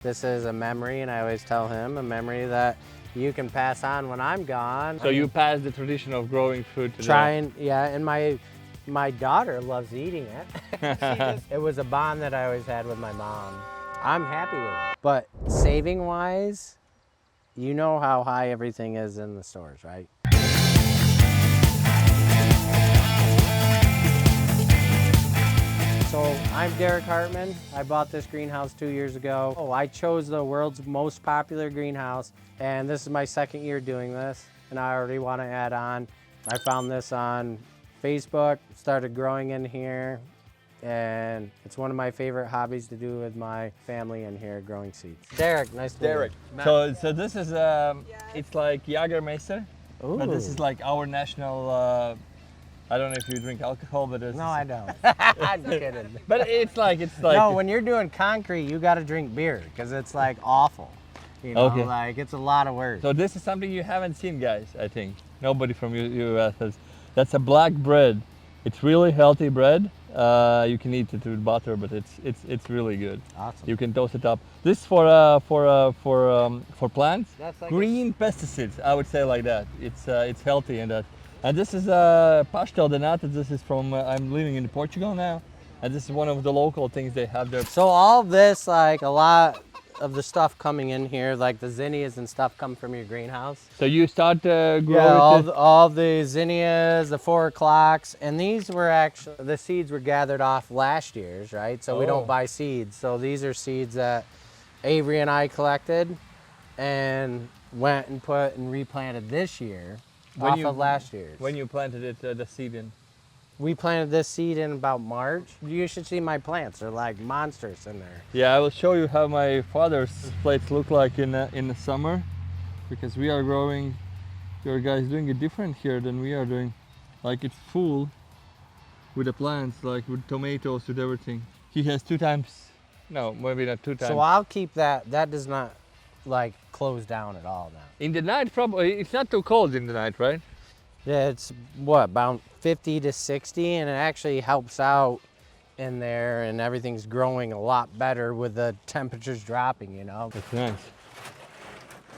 This is a memory, and I always tell him, a memory that you can pass on when I'm gone. So you pass the tradition of growing food to Yeah, and my daughter loves eating it. It was a bond that I always had with my mom. I'm happy with it. But saving wise, you know how high everything is in the stores, right? So I'm Derek Hartman. I bought this greenhouse 2 years ago. I chose the world's most popular greenhouse, and this is my second year doing this, and I already want to add on. I found this on Facebook, started growing in here, and it's one of my favorite hobbies to do with my family in here, growing seeds. Derek, nice to meet you. So this is it's like Jägermeister, but this is like our national. I don't know if you drink alcohol, but it's... No, I don't. I'm kidding. But it's like... No, when you're doing concrete, you got to drink beer because it's like awful. You know, like it's a lot of work. So this is something you haven't seen, guys, I think. Nobody from US has. That's a black bread. It's really healthy bread. You can eat it with butter, but it's really good. Awesome. You can toast it up. This is for plants. That's like green pesticides, I would say like that. It's healthy and that. And this is pastel de nata. This is from, I'm living in Portugal now. And this is one of the local things they have there. So all this, like a lot of the stuff coming in here, like the zinnias and stuff come from your greenhouse. So you start growing all the zinnias, the 4 o'clocks, and these were actually, the seeds were gathered off last year's, right? So we don't buy seeds. So these are seeds that Avery and I collected and went and put and replanted this year. Of last year's. When you planted it, the seed in? We planted this seed in about March. You should see my plants. They're like monsters in there. Yeah, I will show you how my father's plates look like in the summer, because we are growing, your guys doing it different here than we are doing. Like it's full with the plants, like with tomatoes, with everything. He has 2 times, no, maybe not 2 times. So I'll keep that. That does not like close down at all now. In the night, probably, it's not too cold in the night, right? Yeah, it's what, about 50 to 60, and it actually helps out in there, and everything's growing a lot better with the temperatures dropping, you know? That's nice.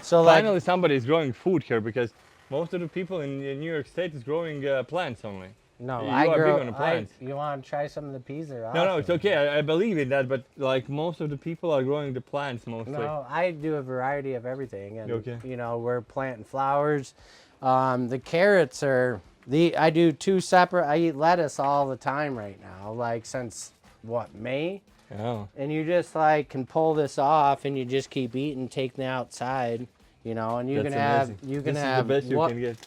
So finally like, somebody's growing food here, because most of the people in New York State is growing plants only. No, you are big on the plants. You want to try some of the peas? They're awesome. No, it's okay. I believe in that, but like most of the people are growing the plants mostly. No, I do a variety of everything, and okay. you know, we're planting flowers. The carrots are I do 2 separate. I eat lettuce all the time right now, like since what, May? Oh. And you just like can pull this off, and you just keep eating, taking it outside. You know, and you can have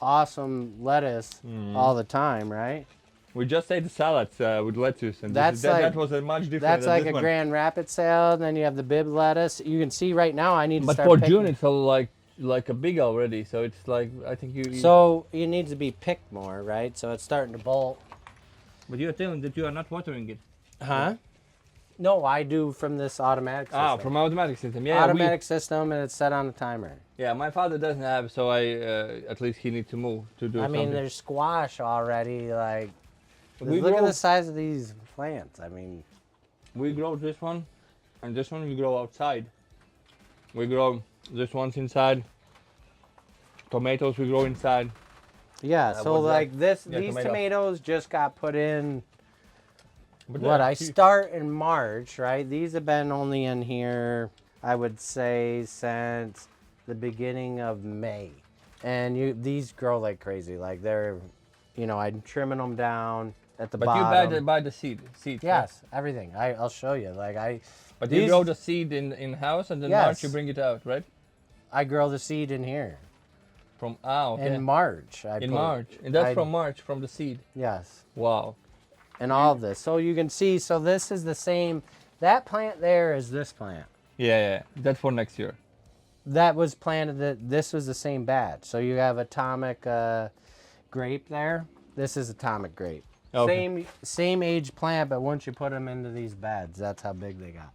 awesome lettuce all the time, right? We just ate the salads with lettuce, and that was a much different. That's like a Grand Rapids salad. And then you have the bib lettuce. You can see right now I need to start. But for picking. June it's all like a big already, so it's like I think you. So it needs to be picked more, right? So it's starting to bolt. But you're telling that you are not watering it. Huh? No, I do from this automatic system. Ah, from automatic system. Yeah. Automatic system, and it's set on a timer. Yeah, my father doesn't have, so I at least he needs to move to do. I mean, something. there's squash already. Like, look at the size of these plants. I mean, we grow this one, and this one we grow outside. We grow this one's inside. Tomatoes we grow inside. Yeah, so like these tomatoes just got put in. I start in March, right? These have been only in here, I would say, since the beginning of May. And these grow like crazy. Like they're, you know, I'm trimming them down at the bottom. But you buy the seeds? Yes, right? Everything. I'll show you. But you grow the seed in house, and then March you bring it out, right? I grow the seed in here. Okay. In March. And that's from March, from the seed? Yes. Wow. And all of this. So you can see, so this is the same, that plant there is this plant. Yeah. That's for next year. That was planted, this was the same batch. So you have atomic grape there. This is atomic grape. Okay. Same age plant, but once you put them into these beds, that's how big they got.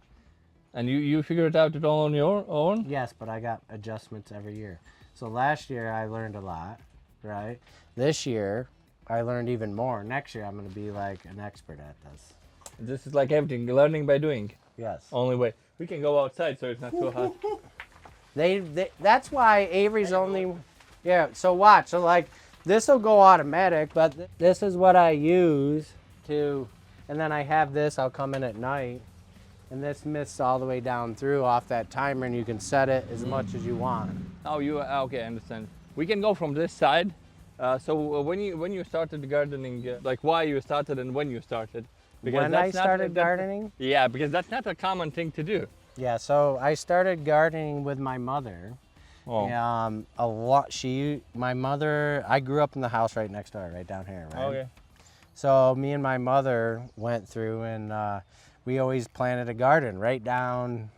And you figured it out it all on your own? Yes, but I got adjustments every year. So last year I learned a lot, right? This year I learned even more. Next year I'm going to be like an expert at this. This is like everything, learning by doing. Yes. Only way. We can go outside, so it's not too hot. That's why Avery's only, yeah, so watch. So like, this will go automatic, but this is what I use to, and then I have this, I'll come in at night, and this mists all the way down through off that timer, and you can set it as much as you want. Oh, okay, I understand. We can go from this side. So when you started gardening, like why you started and when you started? When I started gardening? Yeah, because that's not a common thing to do. Yeah, so I started gardening with my mother. Oh. A lot. My mother. I grew up in the house right next door, right down here, right? Okay. So me and my mother went through, and we always planted a garden right down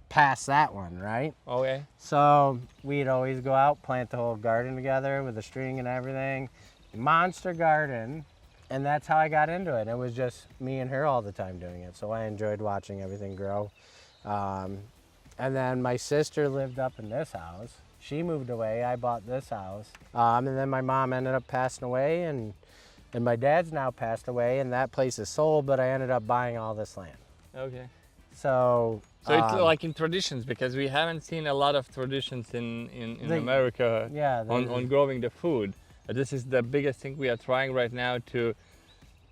past that one, right? Okay. So we'd always go out, plant the whole garden together with a string and everything. Monster garden. And that's how I got into it. It was just me and her all the time doing it. So I enjoyed watching everything grow. And then my sister lived up in this house. She moved away. I bought this house. And then my mom ended up passing away, and my dad's now passed away, and that place is sold, but I ended up buying all this land. Okay. So it's like in traditions, because we haven't seen a lot of traditions in America on growing the food. This is the biggest thing we are trying right now to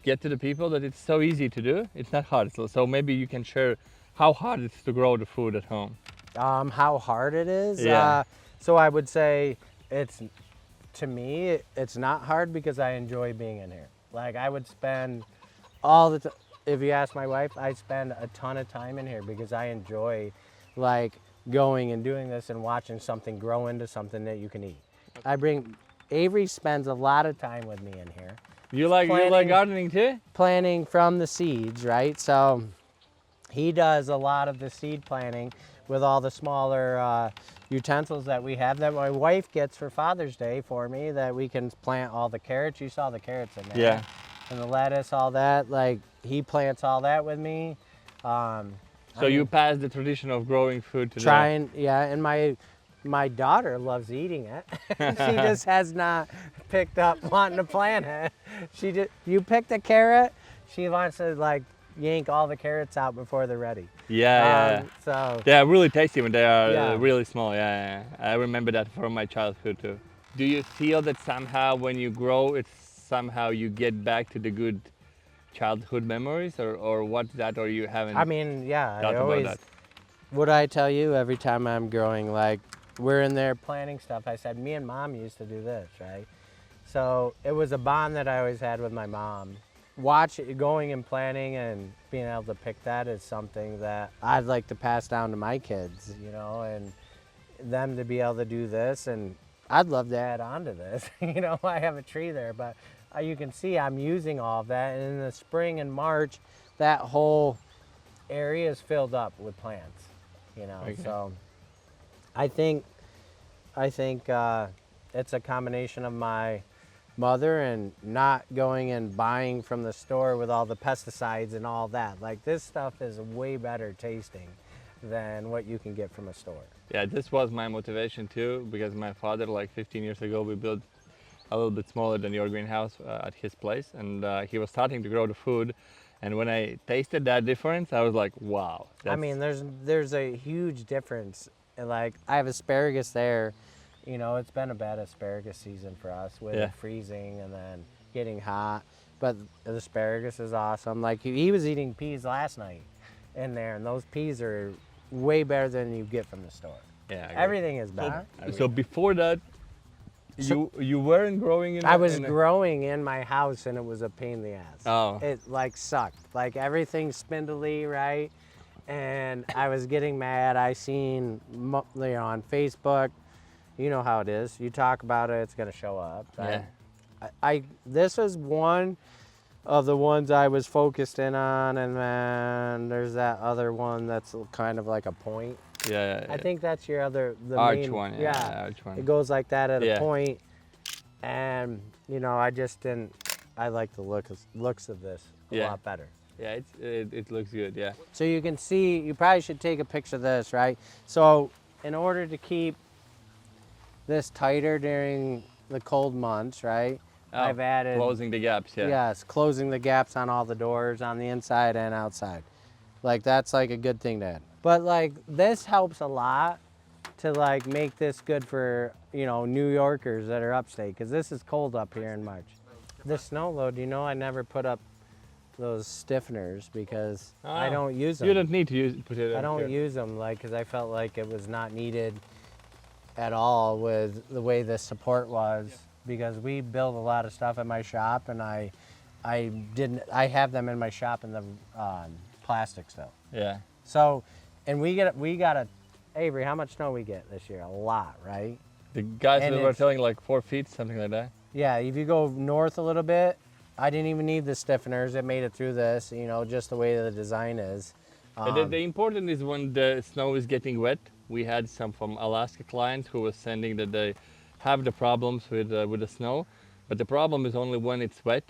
get to the people, that it's so easy to do. It's not hard. So maybe you can share how hard it is to grow the food at home. How hard it is? Yeah. So I would say to me, it's not hard because I enjoy being in here. Like I would spend if you ask my wife, I spend a ton of time in here because I enjoy like going and doing this and watching something grow into something that you can eat. Avery spends a lot of time with me in here. You like gardening too? Planting from the seeds, right? So he does a lot of the seed planting with all the smaller utensils that we have that my wife gets for Father's Day for me, that we can plant all the carrots. You saw the carrots in there. Yeah. And the lettuce, all that. Like he plants all that with me. So you pass the tradition of growing food to and my daughter loves eating it. She just has not picked up wanting to plant it. You picked a carrot, she wants to like yank all the carrots out before they're ready. Yeah. So they are really tasty when they are really small. Yeah. I remember that from my childhood too. Do you feel that somehow when you grow, it's somehow you get back to the good childhood memories, or what's that, or you haven't? I mean, yeah, thought about that? What I tell you every time I'm growing, like we're in there planting stuff, I said, me and Mom used to do this, right? So it was a bond that I always had with my mom. Going and planting and being able to pick that is something that I'd like to pass down to my kids, you know, and them to be able to do this. And I'd love to add on to this. You know, I have a tree there, but you can see I'm using all of that. And in the spring and March, that whole area is filled up with plants, you know. Okay. So I think it's a combination of my mother and not going and buying from the store with all the pesticides and all that. Like this stuff is way better tasting than what you can get from a store. Yeah, this was my motivation too, because my father, like 15 years ago, we built a little bit smaller than your greenhouse at his place, and he was starting to grow the food. And when I tasted that difference, I was like, wow. I mean, there's a huge difference. Like I have asparagus there. You know, it's been a bad asparagus season for us with freezing and then getting hot. But the asparagus is awesome. Like he was eating peas last night in there, and those peas are way better than you get from the store. Yeah, everything is better. So before that, you weren't growing in. I was growing in my house, and it was a pain in the ass. Oh. It like sucked. Like everything's spindly, right? And I was getting mad. I seen, you know, on Facebook. You know how it is. You talk about it, it's gonna show up. Yeah. This was one of the ones I was focused in on, and then there's that other one that's kind of like a point. Yeah. I think that's the arch main one. Yeah, arch one. It goes like that at a point, and you know, I just didn't. I like the looks of this a lot better. Yeah, it looks good. Yeah. So you can see. You probably should take a picture of this, right? So in order to keep this tighter during the cold months, right? I've added closing the gaps. Yeah. Yes, closing the gaps on all the doors on the inside and outside. Like that's like a good thing to add. But like this helps a lot to like make this good for, you know, New Yorkers that are upstate, because this is cold up here in March. The snow load, you know, I never put up those stiffeners because I don't use them. You don't need to put it. I don't use them, like, because I felt like it was not needed at all with the way the support was, because we build a lot of stuff at my shop, and I have them in my shop in the plastic still. Yeah. So, and we got a, Avery, how much snow we get this year? A lot, right? The guys And were telling like 4 feet, something like that. Yeah, if you go north a little bit, I didn't even need the stiffeners. It made it through this, you know, just the way the design is. The important is when the snow is getting wet. We had some from Alaska clients who was sending that they have the problems with the snow, but the problem is only when it's wet.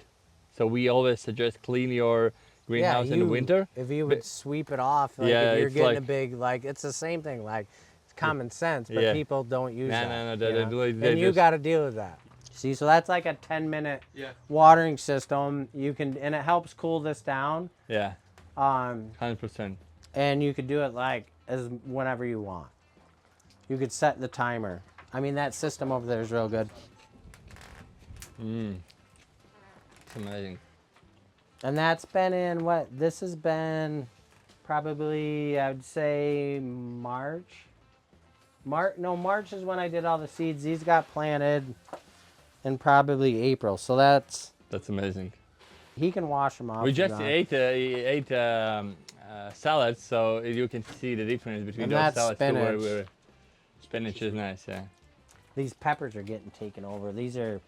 So we always suggest clean your greenhouse in the winter. If you would sweep it off, like Yeah, if you're it's getting like- a big, like, it's the same thing, like, it's common sense, but Yeah. people don't use that. No, you they know? do it- they And you just- got to deal with that. See, so that's like a 10-minute Yeah. watering system. You can, and it helps cool this down. Yeah, 100%. And you could do it like as whenever you want. You could set the timer. I mean, that system over there is real good. It's amazing. And that's been in what? This has been probably, I would say, March. March is when I did all the seeds. These got planted in probably April. So that's, That's amazing. he can wash them off. We if just you want. ate salads, so you can see the difference between And those that's salads. spinach. Spinach is nice, yeah. These peppers are getting taken over. These are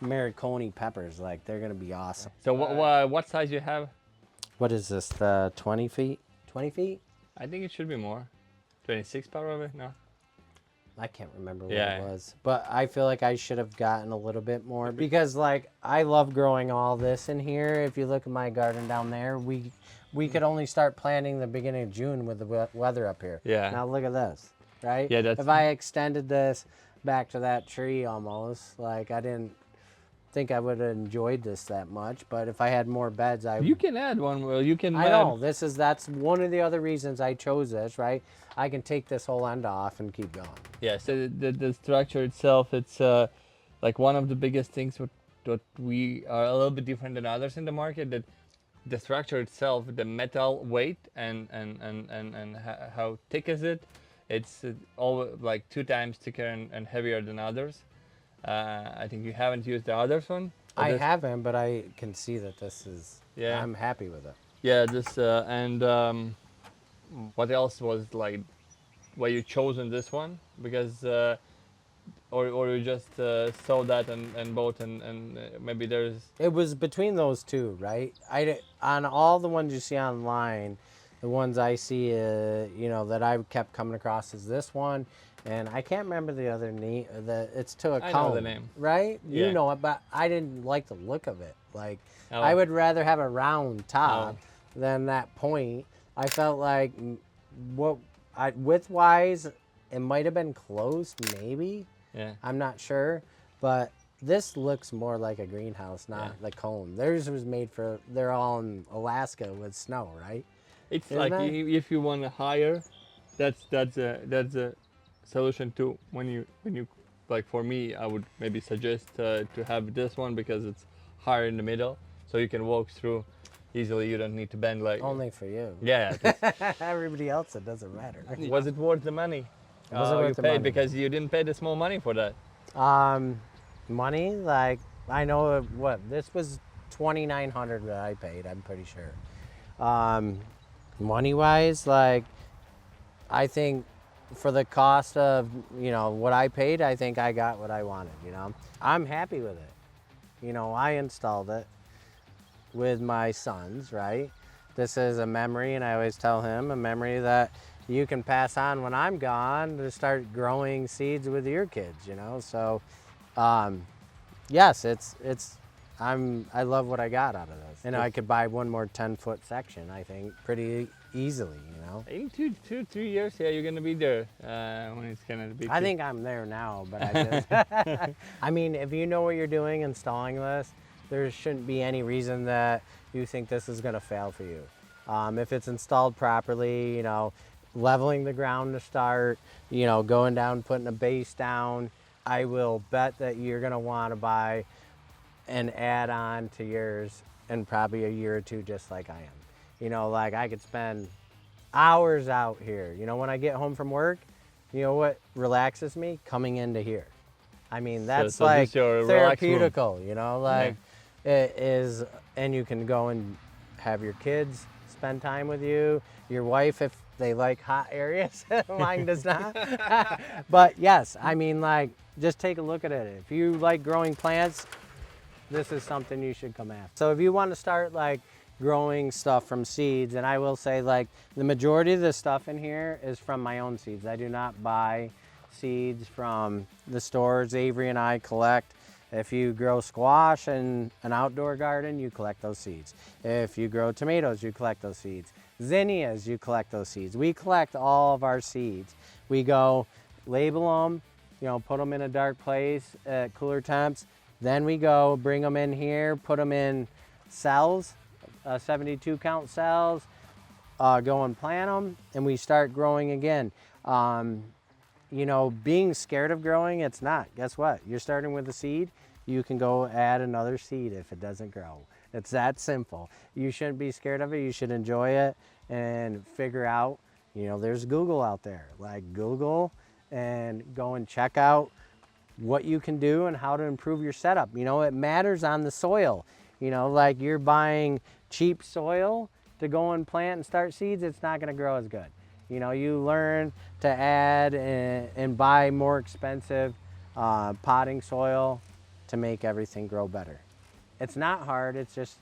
Mariconi peppers. Like, they're going to be awesome. So what size you have? What is this, the 20 feet? 20 feet? I think it should be more. 26 probably, no? I can't remember what Yeah. it was, but I feel like I should have gotten a little bit more, because like I love growing all this in here. If you look at my garden down there, we could only start planting the beginning of June with the weather up here. Yeah. Now look at this, right? Yeah, that's- If I extended this back to that tree almost, like I didn't think I would have enjoyed this that much, but if I had more beds, You can add one. Well, you can. I know that's one of the other reasons I chose this, right? I can take this whole end off and keep going. Yeah. So the structure itself, it's like one of the biggest things what we are a little bit different than others in the market. That the structure itself, the metal weight and how thick is it? It's all like 2 times thicker and heavier than others. I think you haven't used the others one. but I this- haven't, but I can see that this is. Yeah. I'm happy with it. Yeah, this and what else was like? Why you chosen this one? Because or you just saw that and bought and maybe there's It was between those two, right? On all the ones you see online, the ones I see, you know, that I kept coming across is this one, and I can't remember the other name. It's to a I cone, know the name. right? Yeah. You know it, but I didn't like the look of it. Like, Oh. I would rather have a round top Oh. than that point. I felt like width wise, it might have been close, maybe. yeah. I'm not sure, but this looks more like a greenhouse, not Yeah. the cone. Theirs was made for, they're all in Alaska with snow, right? It's Isn't like that- if you want to hire, that's a solution too. When you like for me, I would maybe suggest to have this one because it's higher in the middle, so you can walk through easily. You don't need to bend like. Only for you. Yeah. Everybody else, it doesn't matter. Was it worth the money? Was it worth you the paid money? because you didn't pay the small money for that. Money, like, I know what, this was $2,900 that I paid, I'm pretty sure. Money wise, like, I think for the cost of, you know, what I paid, I think I got what I wanted, you know. I'm happy with it. You know, I installed it with my sons, right? This is a memory, and I always tell him, a memory that you can pass on when I'm gone to start growing seeds with your kids, you know? So, yes, I love what I got out of this. And I could buy one more 10-foot section, I think, pretty easily, you know? In 2-3 years, yeah, you're gonna be there when it's gonna be. I think I'm there now, but I just, I mean, if you know what you're doing installing this, there shouldn't be any reason that you think this is gonna fail for you. If it's installed properly, you know, leveling the ground to start, you know, going down, putting a base down. I will bet that you're gonna wanna buy an add-on to yours in probably a year or two, just like I am. You know, like I could spend hours out here. You know, when I get home from work, you know what relaxes me? Coming into here. I mean, that's so like this your relax room. therapeutical, you know, like it is, and you can go and have your kids spend time with you, your wife if they like hot areas. Mine does not. But yes, I mean, like, just take a look at it. If you like growing plants, this is something you should come after. So if you want to start like growing stuff from seeds, and I will say like the majority of the stuff in here is from my own seeds. I do not buy seeds from the stores. Avery and I collect. If you grow squash in an outdoor garden, you collect those seeds. If you grow tomatoes, you collect those seeds. Zinnias, you collect those seeds. We collect all of our seeds. We go label them, you know, put them in a dark place at cooler temps. Then we go bring them in here, put them in cells, 72 count cells, go and plant them, and we start growing again. You know, being scared of growing, it's not. Guess what? You're starting with a seed. You can go add another seed if it doesn't grow. It's that simple. You shouldn't be scared of it. You should enjoy it and figure out, you know, there's Google out there. Like Google and go and check out what you can do and how to improve your setup. You know, it matters on the soil. You know, like you're buying cheap soil to go and plant and start seeds, it's not gonna grow as good. You know, you learn to add and buy more expensive potting soil to make everything grow better. It's not hard, it's just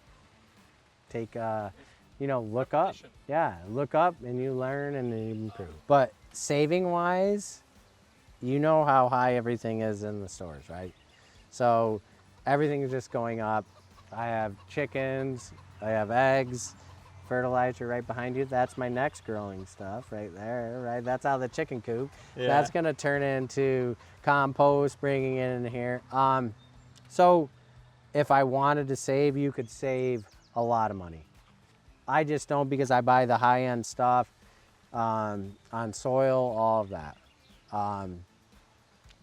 take, you know, look up. Yeah, look up and you learn and you improve. But saving wise, you know how high everything is in the stores, right? So everything is just going up. I have chickens, I have eggs, fertilizer right behind you. That's my next growing stuff right there, right? That's out of the chicken coop. Yeah. That's gonna turn into compost, bringing it in here. So if I wanted to save, you could save a lot of money. I just don't, because I buy the high-end stuff on soil, all of that.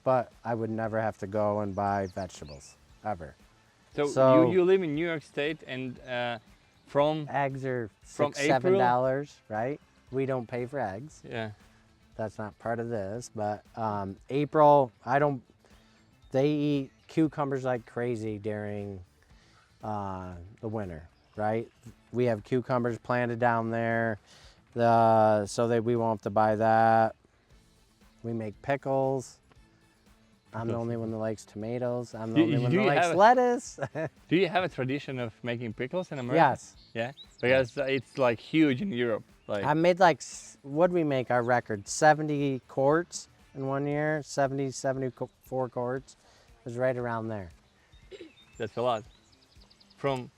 But I would never have to go and buy vegetables, ever. So you live in New York State, and from eggs are from $6-7, right? We don't pay for eggs. Yeah. That's not part of this, but April, they eat cucumbers like crazy during the winter, right? We have cucumbers planted down there, so that we won't have to buy that. We make pickles. I'm the only one that likes tomatoes. I'm the only one that likes lettuce. Do you have a tradition of making pickles in America? Yes. Yeah? Because it's like huge in Europe. Like I made like, what'd we make our record? 70 quarts in 1 year, 74 quarts. It was right around there. That's a lot. And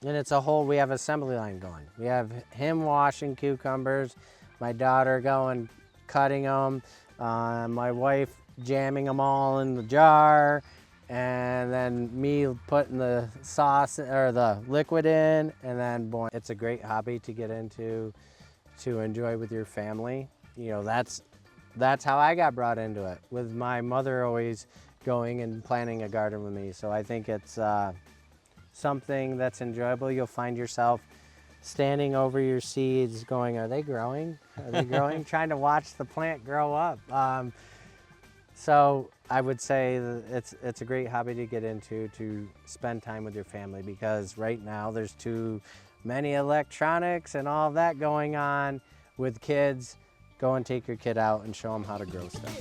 it's a whole, we have assembly line going. We have him washing cucumbers, my daughter going, cutting them, my wife jamming them all in the jar, and then me putting the sauce or the liquid in, and then boy, it's a great hobby to get into, to enjoy with your family. You know, that's how I got brought into it, with my mother always going and planting a garden with me. So I think it's something that's enjoyable. You'll find yourself standing over your seeds going, are they growing? Are they growing? Trying to watch the plant grow up. So I would say that it's a great hobby to get into, to spend time with your family, because right now there's too many electronics and all of that going on with kids. Go and take your kid out and show them how to grow stuff.